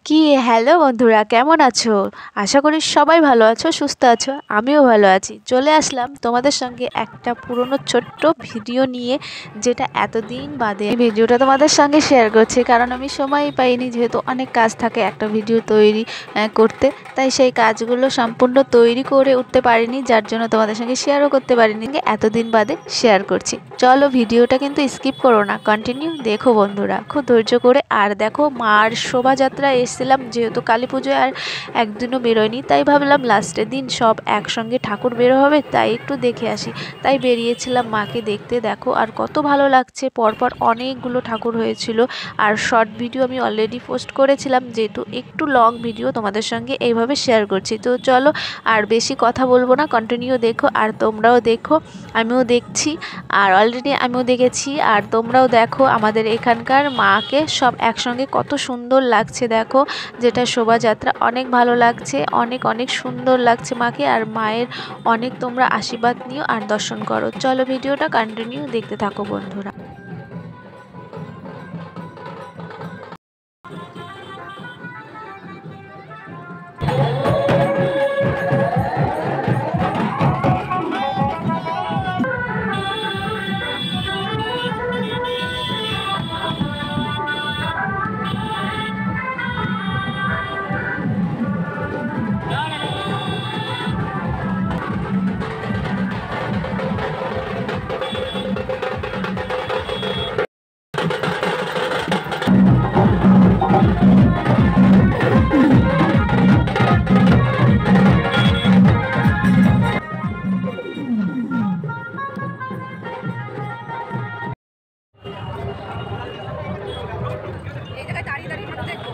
কি হ্যালো বন্ধুরা, কেমন আছো? আশা করি সবাই ভালো আছো, সুস্থ আছো। আমিও ভালো আছি। চলে আসলাম তোমাদের সঙ্গে একটা পুরনো ছোট্ট ভিডিও নিয়ে, যেটা এতদিন বাদে ভিডিওটা তোমাদের সঙ্গে শেয়ার করছি। কারণ আমি সময়ই পাইনি, যেহেতু অনেক কাজ থাকে একটা ভিডিও তৈরি করতে, তাই সেই কাজগুলো সম্পূর্ণ তৈরি করে উঠতে পারিনি, যার জন্য তোমাদের সঙ্গে শেয়ারও করতে পারিনি। এতদিন বাদে শেয়ার করছি। চলো, ভিডিওটা কিন্তু স্কিপ করো না, কন্টিনিউ দেখো বন্ধুরা, খুব ধৈর্য করে। আর দেখো, মার শোভাযাত্রা এসেছিলাম, যেহেতু কালী পুজোয় আর একদিনও বেরোয়নি, তাই ভাবলাম লাস্টের দিন সব একসঙ্গে ঠাকুর বেরো হবে, তাই একটু দেখে আসি। তাই বেরিয়েছিলাম মাকে দেখতে। দেখো, আর কত ভালো লাগছে, পরপর অনেকগুলো ঠাকুর হয়েছিল। আর শর্ট ভিডিও আমি অলরেডি পোস্ট করেছিলাম, যেহেতু একটু লং ভিডিও তোমাদের সঙ্গে এইভাবে শেয়ার করছি। তো চলো, আর বেশি কথা বলবো না, কন্টিনিউ দেখো। আর তোমরাও দেখো, আমিও দেখছি, আর অলরেডি আমিও দেখেছি, আর তোমরাও দেখো। আমাদের এখানকার মাকে সব একসঙ্গে কত সুন্দর লাগছে দেখো, যেটা শোভাযাত্রা অনেক ভালো লাগছে, অনেক অনেক সুন্দর লাগছে মাকে। আর মায়ের অনেক তোমরা আশীর্বাদ নিও আর দর্শন করো। চলো, ভিডিওটা কন্টিনিউ দেখতে থাকো বন্ধুরা। এই জায়গায় দাঁড়িয়ে দাঁড়িয়ে দেখো।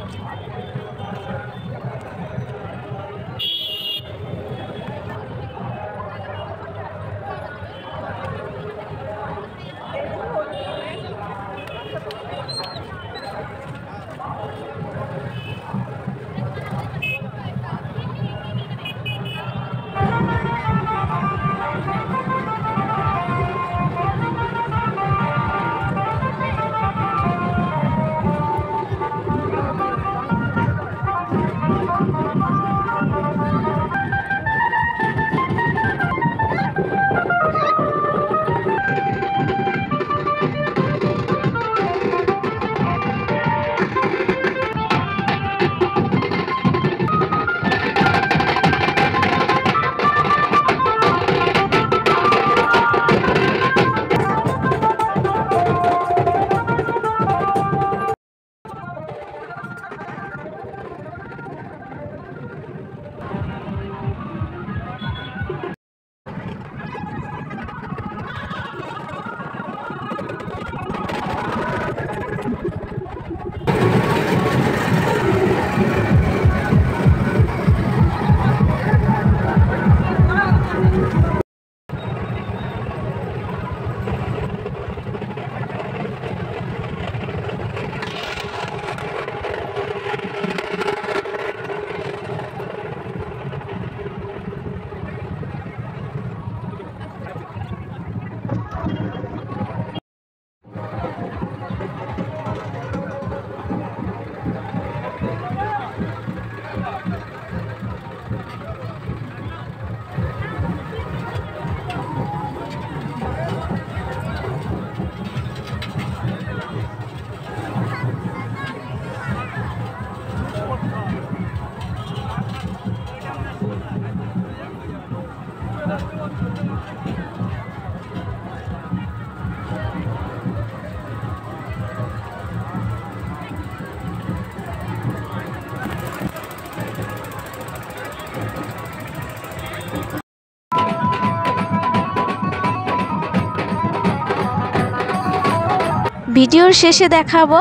ভিডিওর শেষে দেখাবো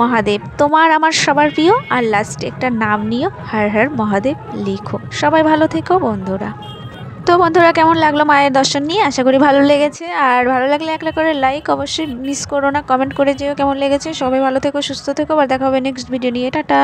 মহাদেব, তোমার আমার সবার প্রিয়। আর লাস্টে একটা নাম নিও, হর হর মহাদেব লিখো। সবাই ভালো থেকো বন্ধুরা। তো বন্ধুরা, কেমন লাগলো মায়ের দর্শন নিয়ে? আশা করি ভালো লেগেছে। আর ভালো লাগলে একটা করে লাইক অবশ্যই মিস করো না, কমেন্ট করে যেও কেমন লেগেছে। সবাই ভালো থেকো, সুস্থ থেকো। আবার দেখা হবে নেক্সট ভিডিও নিয়ে। টাটা।